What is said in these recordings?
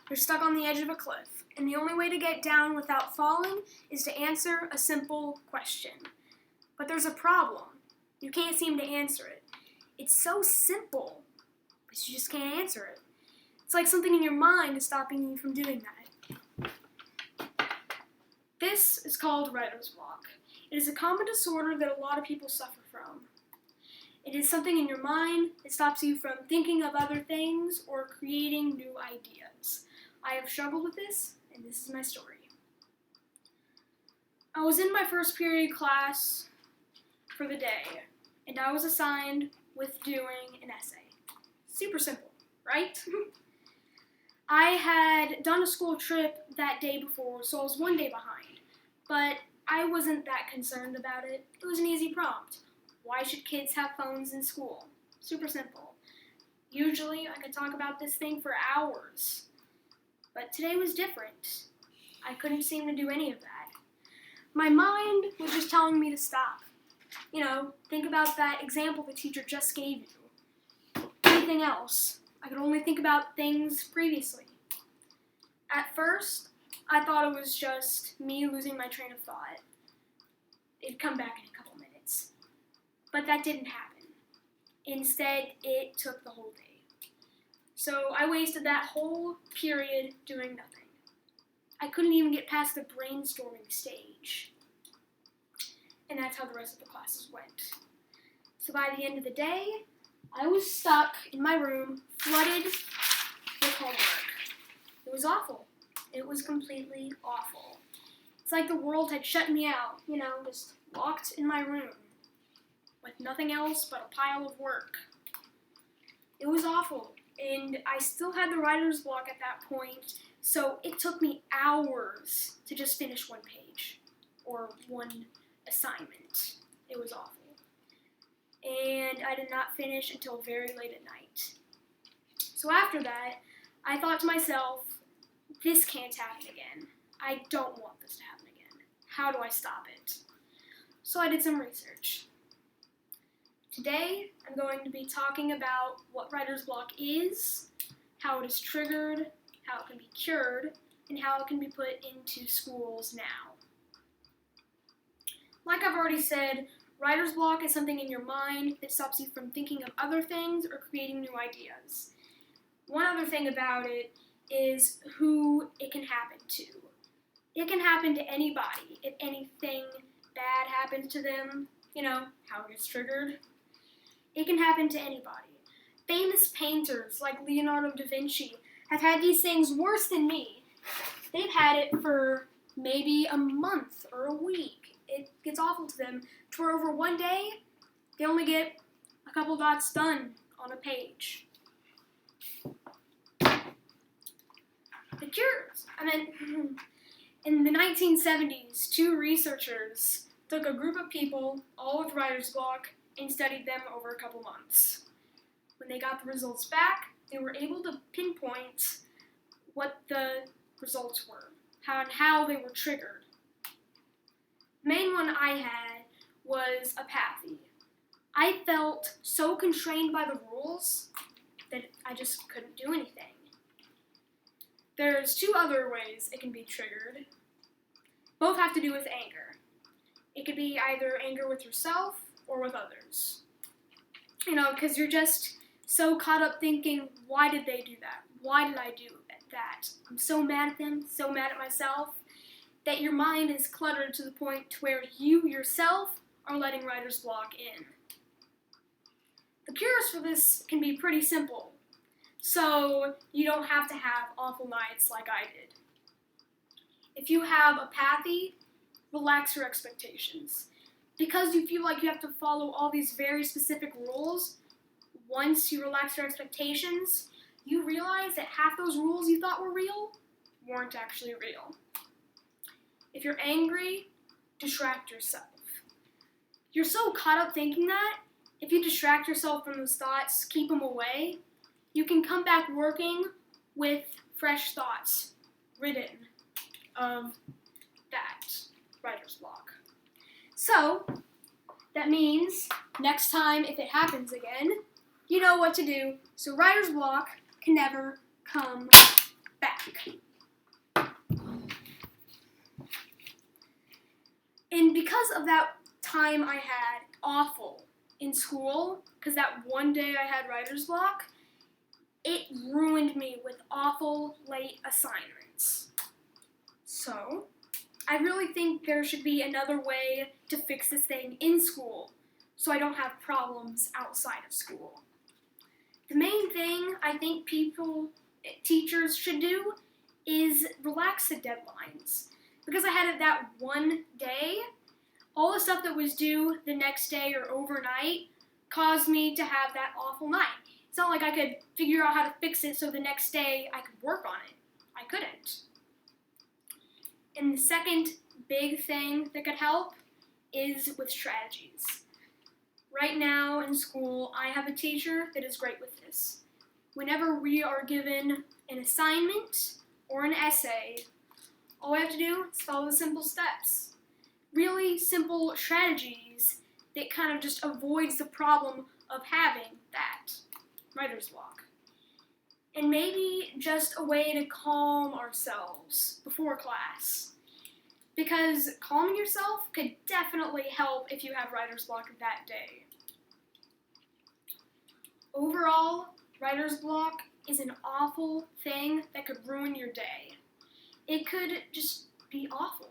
They're stuck on the edge of a cliff, and the only way to get down without falling is to answer a simple question. But there's a problem. You can't seem to answer it. It's so simple, but you just can't answer it. It's like something in your mind is stopping you from doing that. This is called writer's block. It is a common disorder that a lot of people suffer from. It is something in your mind that stops you from thinking of other things or creating new ideas. I have struggled with this, and this is my story. I was in my first period class for the day, and I was assigned with doing an essay. Super simple, right? I had done a school trip that day before, so I was one day behind, but I wasn't that concerned about it. It was an easy prompt. Why should kids have phones in school? Super simple. Usually I could talk about this thing for hours, but today was different. I couldn't seem to do any of that. My mind was just telling me to stop. Think about that example the teacher just gave you. Anything else. I could only think about things previously. At first, I thought it was just me losing my train of thought. It'd come back in a couple minutes. But that didn't happen. Instead, it took the whole day. So I wasted that whole period doing nothing. I couldn't even get past the brainstorming stage. And that's how the rest of the classes went. So by the end of the day, I was stuck in my room, flooded with homework. It was awful. It was completely awful. It's like the world had shut me out, just locked in my room with nothing else but a pile of work. It was awful, and I still had the writer's block at that point, so it took me hours to just finish one page or one assignment. It was awful. And I did not finish until very late at night. So after that, I thought to myself, this can't happen again. I don't want this to happen again. How do I stop it? So I did some research. Today, I'm going to be talking about what writer's block is, how it is triggered, how it can be cured, and how it can be put into schools now. Like I've already said, writer's block is something in your mind that stops you from thinking of other things or creating new ideas. One other thing about it is who it can happen to. It can happen to anybody. If anything bad happens to them, how it gets triggered. It can happen to anybody. Famous painters like Leonardo da Vinci have had these things worse than me. They've had it for maybe a month or a week. It gets awful to them, to where over one day, they only get a couple dots done on a page. The cures. In the 1970s, two researchers took a group of people, all with writer's block, and studied them over a couple months. When they got the results back, they were able to pinpoint what the results were, how they were triggered. The main one I had was apathy. I felt so constrained by the rules that I just couldn't do anything. There's two other ways it can be triggered. Both have to do with anger. It could be either anger with yourself or with others. Because you're just so caught up thinking, why did they do that? Why did I do that? I'm so mad at them, so mad at myself, that your mind is cluttered to the point to where you yourself are letting writer's block in. The cures for this can be pretty simple, so you don't have to have awful nights like I did. If you have apathy, relax your expectations. Because you feel like you have to follow all these very specific rules, once you relax your expectations, you realize that half those rules you thought were real weren't actually real. If you're angry, distract yourself. You're so caught up thinking that, if you distract yourself from those thoughts, keep them away, you can come back working with fresh thoughts, ridden of that writer's block. So, that means next time if it happens again, you know what to do, so writer's block can never come back. because of that time I had awful in school, because that one day I had writer's block, it ruined me with awful late assignments. So, I really think there should be another way to fix this thing in school so I don't have problems outside of school. The main thing I think teachers should do is relax the deadlines. Because I had it that one day, all the stuff that was due the next day or overnight caused me to have that awful night. It's not like I could figure out how to fix it so the next day I could work on it. I couldn't. And the second big thing that could help is with strategies. Right now in school, I have a teacher that is great with this. Whenever we are given an assignment or an essay, all we have to do is follow the simple steps. Really simple strategies that kind of just avoids the problem of having that writer's block. And maybe just a way to calm ourselves before class. Because calming yourself could definitely help if you have writer's block that day. Overall, writer's block is an awful thing that could ruin your day. It could just be awful.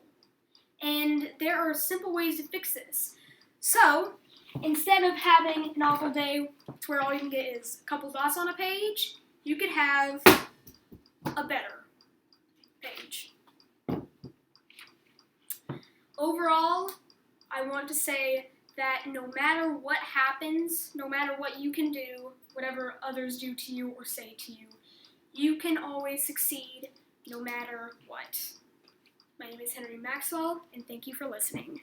And there are simple ways to fix this. So, instead of having an awful day to where all you can get is a couple dots on a page, you could have a better page. Overall, I want to say that no matter what happens, no matter what you can do, whatever others do to you or say to you, you can always succeed no matter what. My name is Maxwell, and thank you for listening.